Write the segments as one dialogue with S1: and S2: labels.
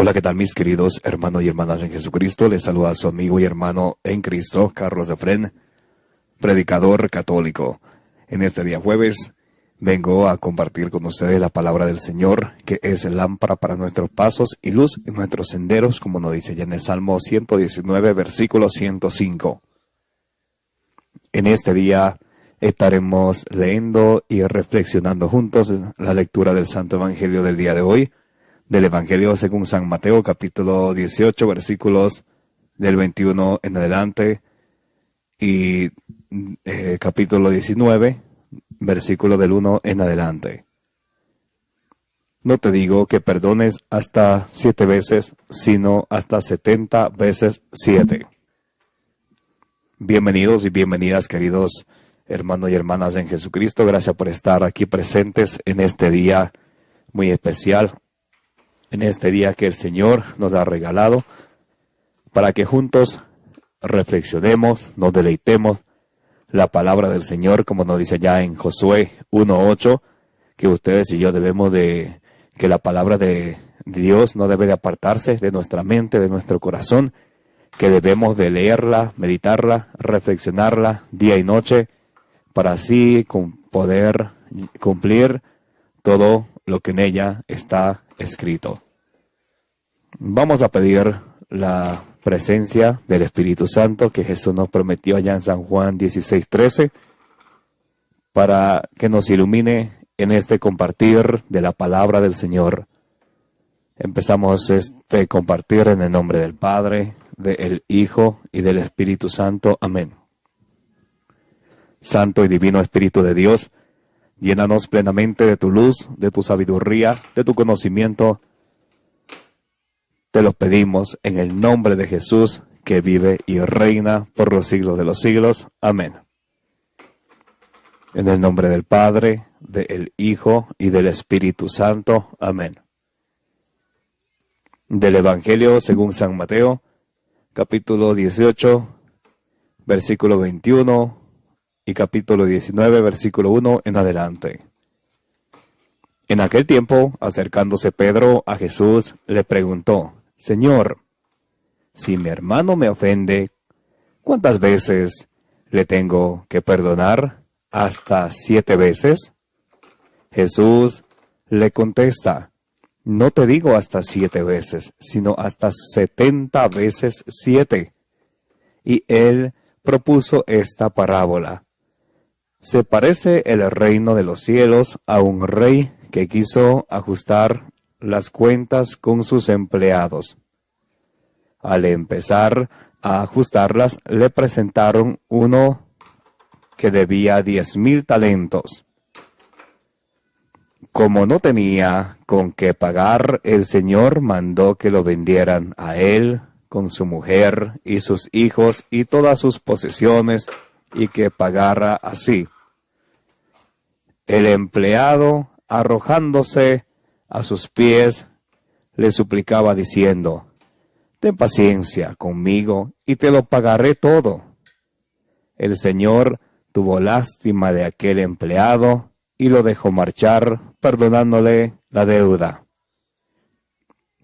S1: Hola, ¿qué tal mis queridos hermanos y hermanas en Jesucristo? Les saluda a su amigo y hermano en Cristo, Carlos Efrén, predicador católico. En este día jueves vengo a compartir con ustedes la palabra del Señor, que es lámpara para nuestros pasos y luz en nuestros senderos, como nos dice ya en el Salmo 119, versículo 105. En este día estaremos leyendo y reflexionando juntos la lectura del Santo Evangelio del día de hoy, del Evangelio según San Mateo, capítulo 18, versículos del 21 en adelante, y capítulo 19, versículo del 1 en adelante. No te digo que perdones hasta 7 veces, sino hasta 70 veces 7. Bienvenidos y bienvenidas, queridos hermanos y hermanas en Jesucristo. Gracias por estar aquí presentes en este día muy especial, en este día que el Señor nos ha regalado, para que juntos reflexionemos, nos deleitemos la palabra del Señor, como nos dice ya en Josué 1:8, que ustedes y yo debemos de, que la palabra de Dios no debe de apartarse de nuestra mente, de nuestro corazón, que debemos de leerla, meditarla, reflexionarla día y noche, para así poder cumplir todo lo que en ella está escrito. Vamos a pedir la presencia del Espíritu Santo que Jesús nos prometió allá en San Juan 16:13, para que nos ilumine en este compartir de la palabra del Señor. Empezamos este compartir en el nombre del Padre, del Hijo y del Espíritu Santo. Amén. Santo y divino Espíritu de Dios, llénanos plenamente de tu luz, de tu sabiduría, de tu conocimiento. Te lo pedimos en el nombre de Jesús, que vive y reina por los siglos de los siglos. Amén. En el nombre del Padre, del Hijo y del Espíritu Santo. Amén. Del Evangelio según San Mateo, capítulo 18, versículo 21 y capítulo 19, versículo 1 en adelante. En aquel tiempo, acercándose Pedro a Jesús, le preguntó: Señor, si mi hermano me ofende, ¿cuántas veces le tengo que perdonar? ¿Hasta 7 veces? Jesús le contesta: no te digo hasta 7 veces, sino hasta 70 veces 7. Y él propuso esta parábola. Se parece el reino de los cielos a un rey que quiso ajustar las cuentas con sus empleados. Al empezar a ajustarlas, le presentaron uno que debía 10,000 talentos. Como no tenía con qué pagar, el Señor mandó que lo vendieran a él, con su mujer y sus hijos y todas sus posesiones, y que pagara así. El empleado, arrojándose a sus pies, le suplicaba diciendo: ten paciencia conmigo y te lo pagaré todo. El Señor tuvo lástima de aquel empleado y lo dejó marchar, perdonándole la deuda.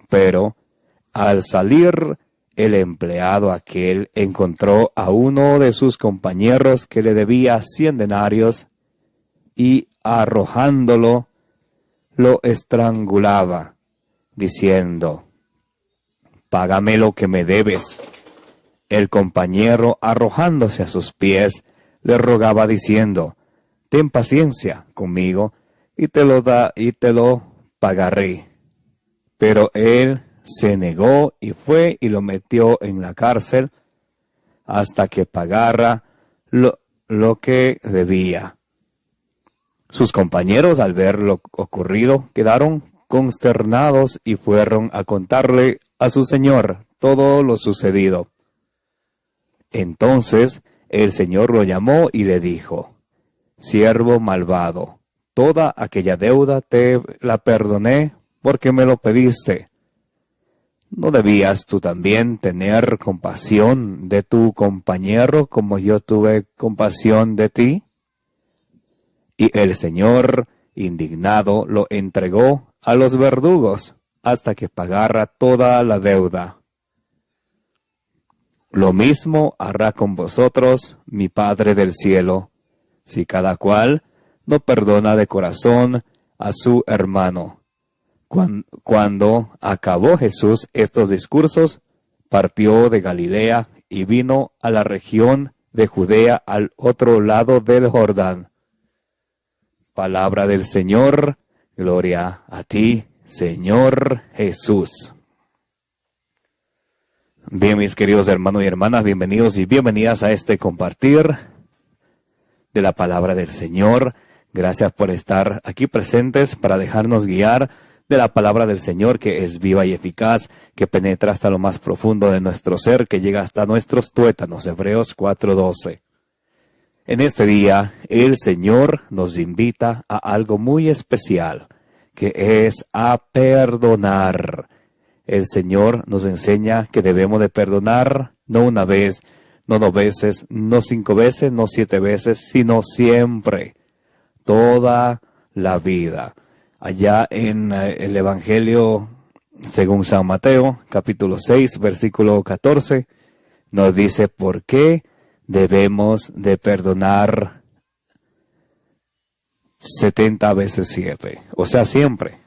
S1: Pero al salir el empleado aquel encontró a uno de sus compañeros que le debía 100 denarios y, arrojándolo, lo estrangulaba, diciendo: págame lo que me debes. El compañero, arrojándose a sus pies, le rogaba diciendo: ten paciencia conmigo y te lo pagaré. Pero él se negó y fue y lo metió en la cárcel hasta que pagara lo que debía. Sus compañeros, al ver lo ocurrido, quedaron consternados y fueron a contarle a su señor todo lo sucedido. Entonces el Señor lo llamó y le dijo: siervo malvado, toda aquella deuda te la perdoné porque me lo pediste. ¿No debías tú también tener compasión de tu compañero como yo tuve compasión de ti? Y el Señor, indignado, lo entregó a los verdugos hasta que pagara toda la deuda. Lo mismo hará con vosotros mi Padre del cielo, si cada cual no perdona de corazón a su hermano. Cuando acabó Jesús estos discursos, partió de Galilea y vino a la región de Judea al otro lado del Jordán. Palabra del Señor, gloria a ti, Señor Jesús. Bien, mis queridos hermanos y hermanas, bienvenidos y bienvenidas a este compartir de la palabra del Señor. Gracias por estar aquí presentes para dejarnos guiar de la palabra del Señor, que es viva y eficaz, que penetra hasta lo más profundo de nuestro ser, que llega hasta nuestros tuétanos. Hebreos 4:12. En este día, el Señor nos invita a algo muy especial, que es a perdonar. El Señor nos enseña que debemos de perdonar no una vez, no 2 veces, no 5 veces, no 7 veces, sino siempre, toda la vida. Allá en el Evangelio según San Mateo, capítulo 6, versículo 14, nos dice por qué debemos de perdonar 70 veces 7, o sea, siempre.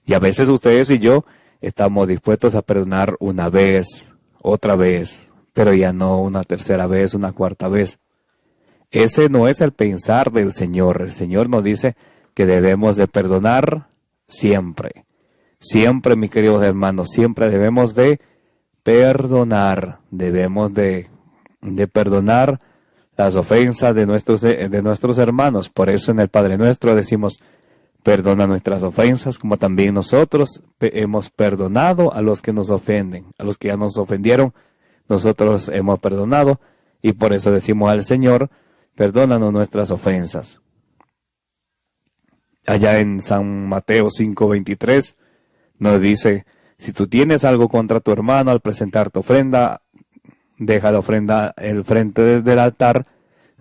S1: Y a veces ustedes y yo estamos dispuestos a perdonar una vez, otra vez, pero ya no una tercera vez, una cuarta vez. Ese no es el pensar del Señor. El Señor nos dice que debemos de perdonar siempre. Siempre, mis queridos hermanos, siempre debemos de perdonar. Debemos de perdonar las ofensas de nuestros hermanos. Por eso en el Padre Nuestro decimos: perdona nuestras ofensas, como también nosotros hemos perdonado a los que nos ofenden. A los que ya nos ofendieron, nosotros hemos perdonado. Y por eso decimos al Señor: perdónanos nuestras ofensas. Allá en San Mateo 5:23 nos dice: si tú tienes algo contra tu hermano, al presentar tu ofrenda, deja la ofrenda el frente del altar,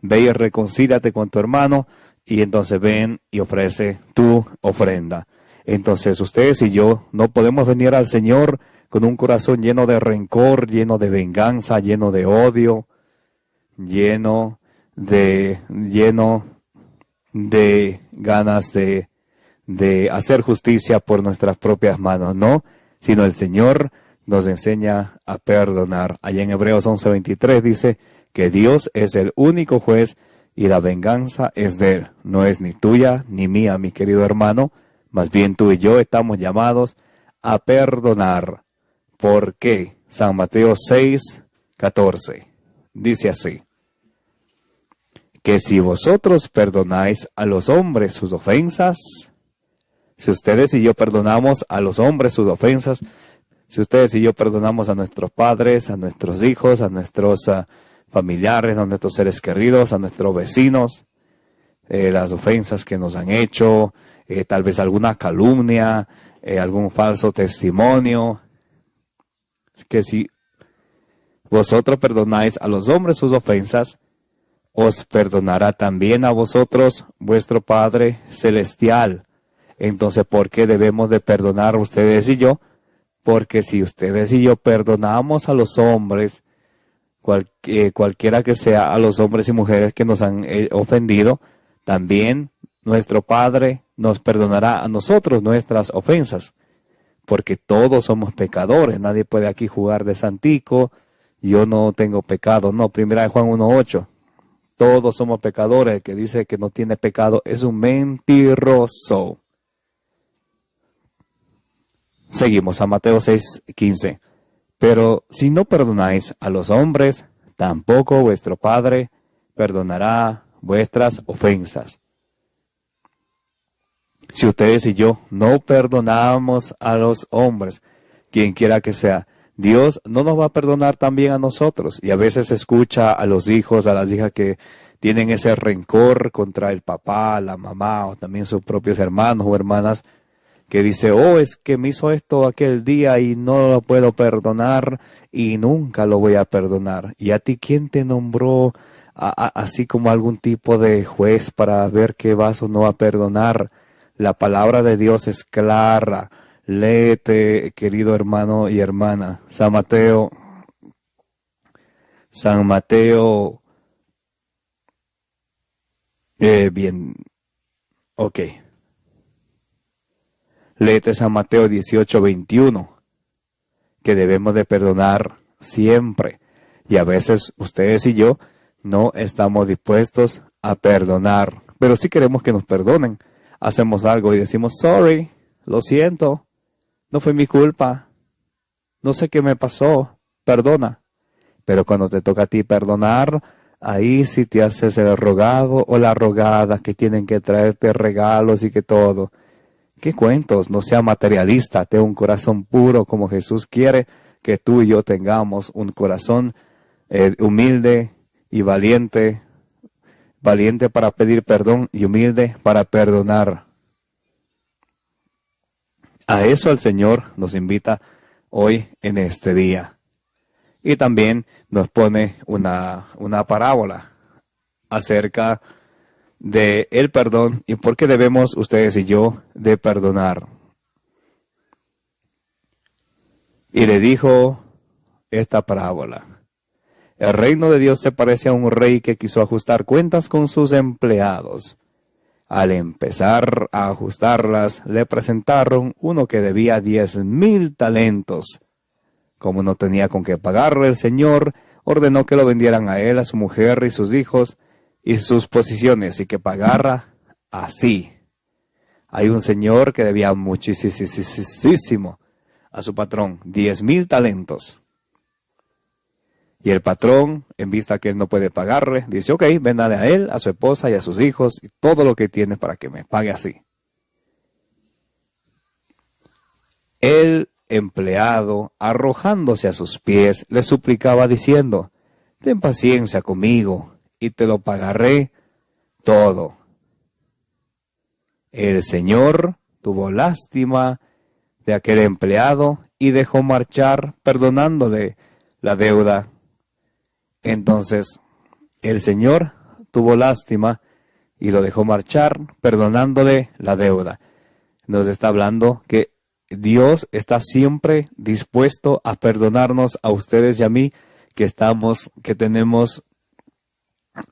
S1: ve y reconcíliate con tu hermano, y entonces ven y ofrece tu ofrenda. Entonces ustedes y yo no podemos venir al Señor con un corazón lleno de rencor, lleno de venganza, lleno de odio, lleno de ganas de hacer justicia por nuestras propias manos, no, sino el Señor nos enseña a perdonar. Allá en Hebreos 11:23 dice que Dios es el único juez y la venganza es de Él, no es ni tuya ni mía, mi querido hermano, más bien tú y yo estamos llamados a perdonar. ¿Por qué? San Mateo 6:14 dice así: que si vosotros perdonáis a los hombres sus ofensas, si ustedes y yo perdonamos a los hombres sus ofensas, si ustedes y yo perdonamos a nuestros padres, a nuestros hijos, a nuestros familiares, a nuestros seres queridos, a nuestros vecinos, las ofensas que nos han hecho, tal vez alguna calumnia, algún falso testimonio, que si vosotros perdonáis a los hombres sus ofensas, os perdonará también a vosotros vuestro Padre Celestial. Entonces, ¿por qué debemos de perdonar ustedes y yo? Porque si ustedes y yo perdonamos a los hombres, cualquiera que sea, a los hombres y mujeres que nos han ofendido, también nuestro Padre nos perdonará a nosotros nuestras ofensas. Porque todos somos pecadores, nadie puede aquí jugar de santico, yo no tengo pecado, no, 1 Juan 1:8. Todos somos pecadores. El que dice que no tiene pecado es un mentiroso. Seguimos a Mateo 6:15. Pero si no perdonáis a los hombres, tampoco vuestro Padre perdonará vuestras ofensas. Si ustedes y yo no perdonamos a los hombres, quien quiera que sea, Dios no nos va a perdonar también a nosotros. Y a veces se escucha a los hijos, a las hijas que tienen ese rencor contra el papá, la mamá o también sus propios hermanos o hermanas, que dice: oh, es que me hizo esto aquel día y no lo puedo perdonar y nunca lo voy a perdonar. ¿Y a ti quién te nombró así como algún tipo de juez para ver qué vas o no a perdonar? La palabra de Dios es clara. Léete, querido hermano y hermana. San Mateo, bien, ok. Léete San Mateo 18:21, que debemos de perdonar siempre. Y a veces ustedes y yo no estamos dispuestos a perdonar, pero sí queremos que nos perdonen. Hacemos algo y decimos, sorry, lo siento, no fue mi culpa, no sé qué me pasó, perdona. Pero cuando te toca a ti perdonar, ahí sí te haces el rogado o la rogada, que tienen que traerte regalos y que todo. ¿Qué cuentos? No sea materialista, ten un corazón puro como Jesús quiere que tú y yo tengamos, un corazón humilde y valiente, valiente para pedir perdón y humilde para perdonar. A eso el Señor nos invita hoy en este día. Y también nos pone una parábola acerca de el perdón y por qué debemos ustedes y yo de perdonar. Y le dijo esta parábola. El reino de Dios se parece a un rey que quiso ajustar cuentas con sus empleados. Al empezar a ajustarlas, le presentaron uno que debía 10,000 talentos. Como no tenía con qué pagarle, el Señor ordenó que lo vendieran a él, a su mujer y sus hijos y sus posesiones, y que pagara así. Hay un señor que debía muchísimo a su patrón, 10,000 talentos. Y el patrón, en vista que él no puede pagarle, dice, ok, véndale a él, a su esposa y a sus hijos y todo lo que tiene para que me pague así. El empleado, arrojándose a sus pies, le suplicaba diciendo, ten paciencia conmigo y te lo pagaré todo. El Señor tuvo lástima de aquel empleado y dejó marchar perdonándole la deuda. Entonces, el Señor tuvo lástima y lo dejó marchar perdonándole la deuda. Nos está hablando que Dios está siempre dispuesto a perdonarnos a ustedes y a mí, que tenemos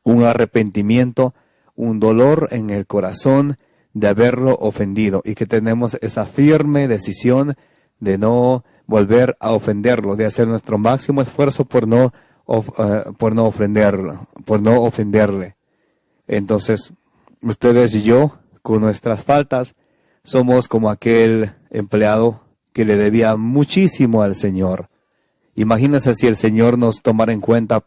S1: un arrepentimiento, un dolor en el corazón de haberlo ofendido y que tenemos esa firme decisión de no volver a ofenderlo, de hacer nuestro máximo esfuerzo por no ofenderle. Entonces, ustedes y yo, con nuestras faltas, somos como aquel empleado que le debía muchísimo al Señor. Imagínense si el Señor nos tomara en cuenta,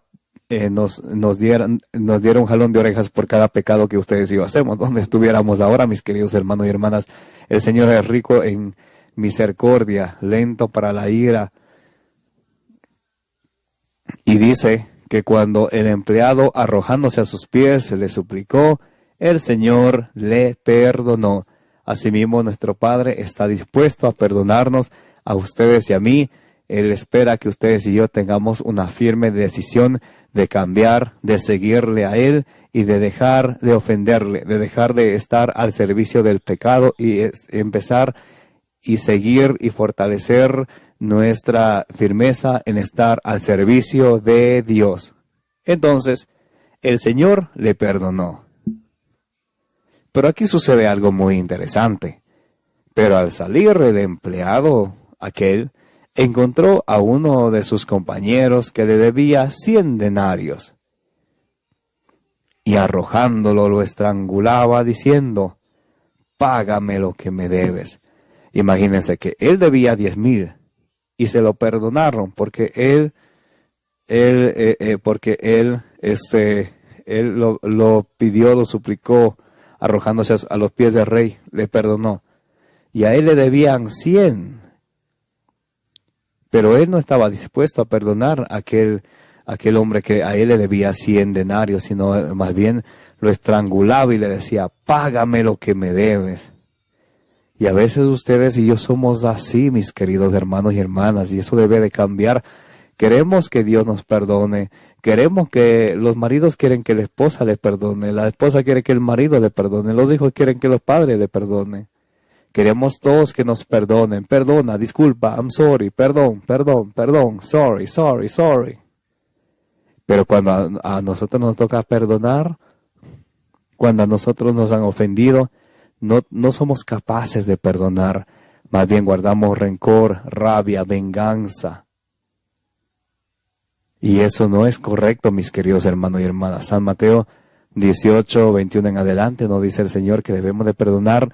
S1: nos diera un jalón de orejas por cada pecado que ustedes y yo hacemos. ¿Dónde estuviéramos ahora, mis queridos hermanos y hermanas? El Señor es rico en misericordia, lento para la ira. Y dice que cuando el empleado, arrojándose a sus pies, le suplicó, el Señor le perdonó. Asimismo, nuestro Padre está dispuesto a perdonarnos a ustedes y a mí. Él espera que ustedes y yo tengamos una firme decisión de cambiar, de seguirle a Él y de dejar de ofenderle, de dejar de estar al servicio del pecado y empezar y seguir y fortalecer nuestra firmeza en estar al servicio de Dios. Entonces, el Señor le perdonó. Pero aquí sucede algo muy interesante. Pero al salir el empleado, aquel, encontró a uno de sus compañeros que le debía 100 denarios. Y arrojándolo lo estrangulaba diciendo, págame lo que me debes. Imagínense que él debía 10,000 y se lo perdonaron porque él lo pidió, lo suplicó, arrojándose a los pies del rey, le perdonó. Y a él le debían 100. Pero él no estaba dispuesto a perdonar a aquel hombre que a él le debía 100 denarios, sino más bien lo estrangulaba y le decía, págame lo que me debes. Y a veces ustedes y yo somos así, mis queridos hermanos y hermanas, y eso debe de cambiar. Queremos que Dios nos perdone, queremos que los maridos quieren que la esposa le perdone, la esposa quiere que el marido le perdone, los hijos quieren que los padres le perdonen. Queremos todos que nos perdonen. Perdona, disculpa, I'm sorry, perdón, sorry, sorry, sorry. Pero cuando a nosotros nos toca perdonar, cuando a nosotros nos han ofendido, no somos capaces de perdonar. Más bien guardamos rencor, rabia, venganza. Y eso no es correcto, mis queridos hermanos y hermanas. San Mateo 18, 21 en adelante nos dice el Señor que debemos de perdonar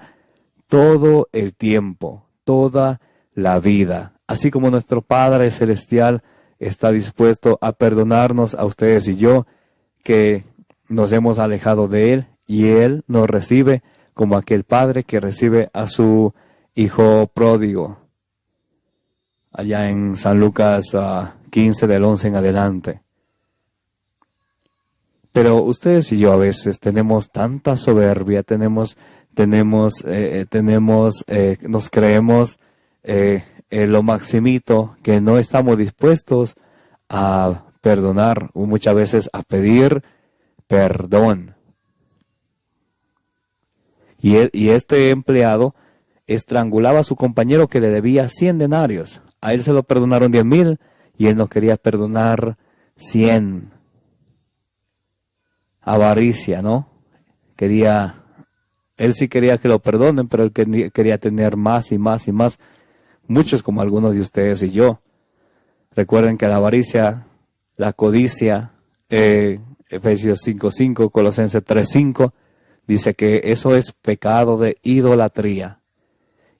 S1: todo el tiempo, toda la vida. Así como nuestro Padre Celestial está dispuesto a perdonarnos a ustedes y yo, que nos hemos alejado de Él, y Él nos recibe como aquel padre que recibe a su hijo pródigo. Allá en San Lucas 15 del 11 en adelante. Pero ustedes y yo a veces tenemos tanta soberbia, nos creemos lo maximito, que no estamos dispuestos a perdonar o muchas veces a pedir perdón. Y este empleado estrangulaba a su compañero que le debía 100 denarios. A él se lo perdonaron 10,000 y él no quería perdonar 100. Avaricia, ¿no? Él sí quería que lo perdonen, pero él quería tener más y más y más. Muchos como algunos de ustedes y yo. Recuerden que la avaricia, la codicia, Efesios 5:5, Colosenses 3:5, dice que eso es pecado de idolatría.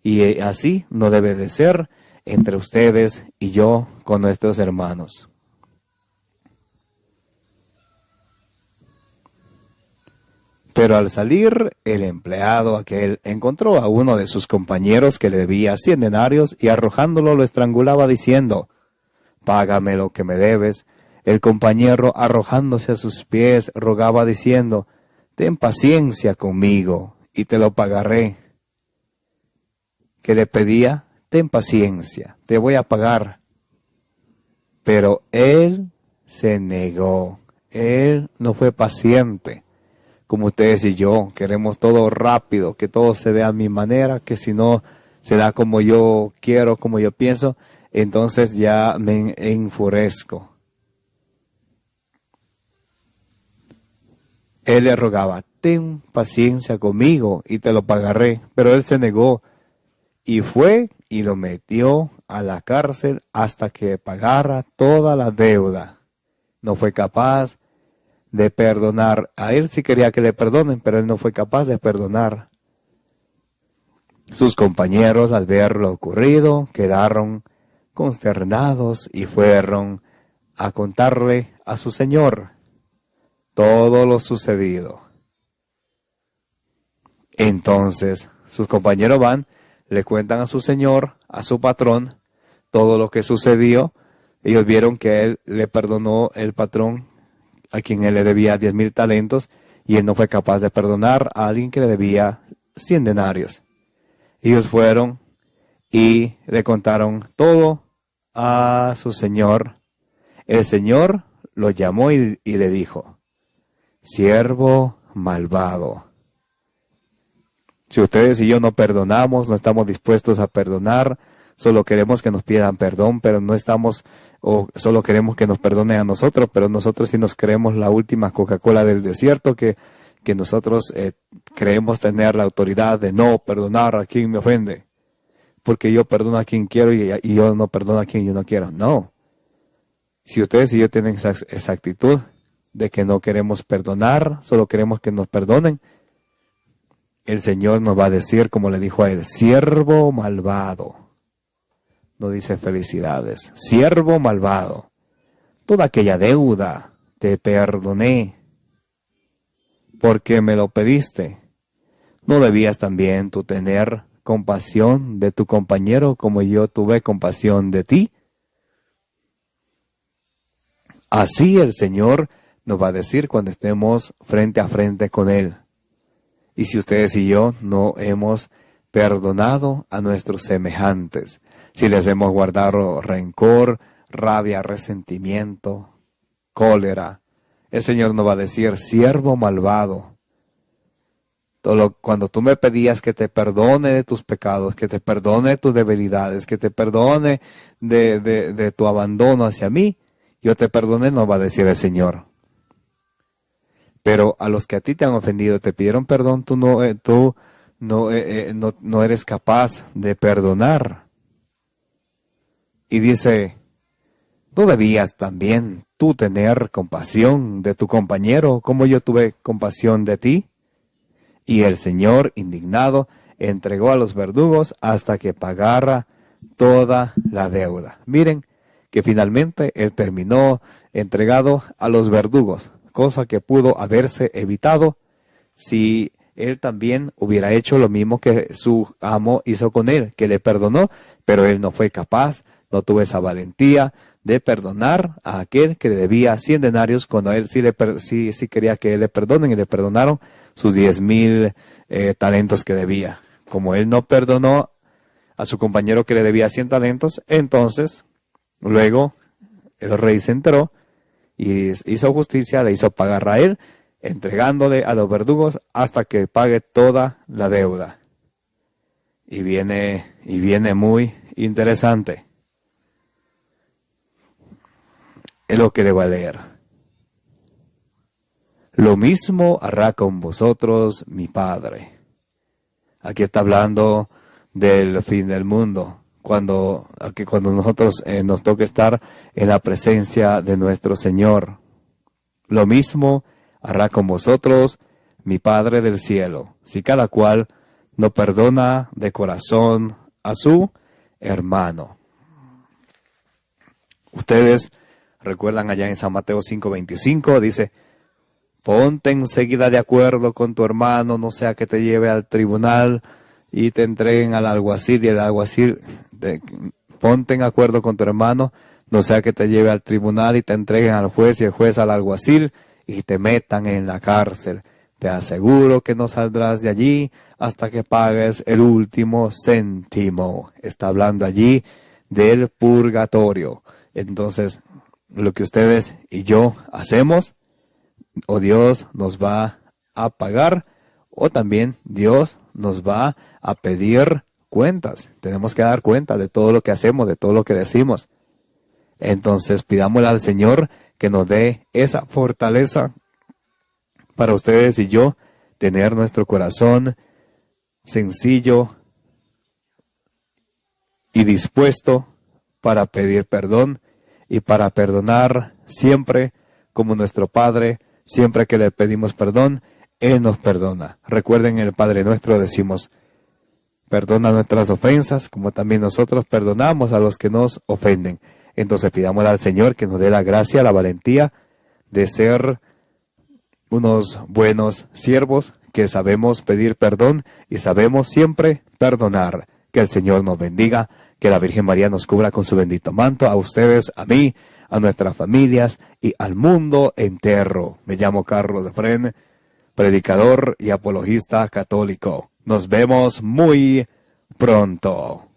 S1: Y así no debe de ser entre ustedes y yo con nuestros hermanos. Pero al salir, el empleado aquel encontró a uno de sus compañeros que le debía 100 denarios y arrojándolo lo estrangulaba diciendo: «Págame lo que me debes». El compañero, arrojándose a sus pies, rogaba diciendo: «Ten paciencia conmigo y te lo pagaré». ¿Qué le pedía? «Ten paciencia, te voy a pagar». Pero él se negó, él no fue paciente. Como ustedes y yo, queremos todo rápido, que todo se dé a mi manera, que si no se da como yo quiero, como yo pienso, entonces ya me enfurezco. Él le rogaba: «Ten paciencia conmigo y te lo pagaré». Pero él se negó y fue y lo metió a la cárcel hasta que pagara toda la deuda. No fue capaz de perdonar. A él sí quería que le perdonen, pero él no fue capaz de perdonar. Sus compañeros, al ver lo ocurrido, quedaron consternados y fueron a contarle a su señor todo lo sucedido. Entonces sus compañeros van, le cuentan a su señor, a su patrón, todo lo que sucedió. Ellos vieron que él le perdonó el patrón a quien él le debía 10,000 talentos, y él no fue capaz de perdonar a alguien que le debía 100 denarios. Ellos fueron y le contaron todo a su señor. El señor lo llamó y le dijo: «Siervo malvado». Si ustedes y yo no perdonamos, no estamos dispuestos a perdonar, solo queremos que nos pidan perdón, pero no estamos, o solo queremos que nos perdonen a nosotros, pero nosotros sí nos creemos la última Coca-Cola del desierto, que nosotros creemos tener la autoridad de no perdonar a quien me ofende, porque yo perdono a quien quiero y yo no perdono a quien yo no quiero. No. Si ustedes y yo tienen esa actitud de que no queremos perdonar, solo queremos que nos perdonen, el Señor nos va a decir, como le dijo a él: «Siervo malvado». No dice felicidades. «Siervo malvado, toda aquella deuda te perdoné, porque me lo pediste. ¿No debías también tú tener compasión de tu compañero como yo tuve compasión de ti?» Así el Señor nos va a decir cuando estemos frente a frente con Él. Y si ustedes y yo no hemos perdonado a nuestros semejantes, si les hemos guardado rencor, rabia, resentimiento, cólera. El Señor no va a decir, siervo malvado. Cuando tú me pedías que te perdone de tus pecados, que te perdone de tus debilidades, que te perdone de tu abandono hacia mí, yo te perdoné, no va a decir el Señor. Pero a los que a ti te han ofendido, te pidieron perdón, tú no eres capaz de perdonar. Y dice, ¿no debías también tú tener compasión de tu compañero como yo tuve compasión de ti? Y el Señor, indignado, entregó a los verdugos hasta que pagara toda la deuda. Miren que finalmente él terminó entregado a los verdugos, cosa que pudo haberse evitado si él también hubiera hecho lo mismo que su amo hizo con él, que le perdonó, pero él no fue capaz, no tuvo esa valentía de perdonar a aquel que le debía 100 denarios, cuando él sí quería que él le perdonen, y le perdonaron sus 10,000 talentos que debía. Como él no perdonó a su compañero que le debía 100 talentos, entonces luego el rey se enteró y hizo justicia, le hizo pagar a él, entregándole a los verdugos hasta que pague toda la deuda. Y viene muy interesante. Es lo que le va a leer. Lo mismo hará con vosotros mi Padre. Aquí está hablando del fin del mundo. Cuando nosotros nos toca estar en la presencia de nuestro Señor. Lo mismo hará con vosotros mi Padre del cielo, si cada cual no perdona de corazón a su hermano. Ustedes recuerdan allá en San Mateo 5:25, dice, ponte enseguida de acuerdo con tu hermano, no sea que te lleve al tribunal y te entreguen al alguacil, y el alguacil, ponte en acuerdo con tu hermano, no sea que te lleve al tribunal y te entreguen al juez y el juez al alguacil y te metan en la cárcel. Te aseguro que no saldrás de allí hasta que pagues el último céntimo. Está hablando allí del purgatorio. Entonces, lo que ustedes y yo hacemos, o Dios nos va a pagar, o también Dios nos va a pedir cuentas. Tenemos que dar cuenta de todo lo que hacemos, de todo lo que decimos. Entonces pidámosle al Señor que nos dé esa fortaleza para ustedes y yo, tener nuestro corazón sencillo y dispuesto para pedir perdón y para perdonar siempre, como nuestro Padre, siempre que le pedimos perdón, Él nos perdona. Recuerden, en el Padre Nuestro decimos, perdona nuestras ofensas, como también nosotros perdonamos a los que nos ofenden. Entonces pidámosle al Señor que nos dé la gracia, la valentía de ser unos buenos siervos que sabemos pedir perdón y sabemos siempre perdonar. Que el Señor nos bendiga, que la Virgen María nos cubra con su bendito manto, a ustedes, a mí, a nuestras familias y al mundo entero. Me llamo Carlos Efrén, predicador y apologista católico. Nos vemos muy pronto.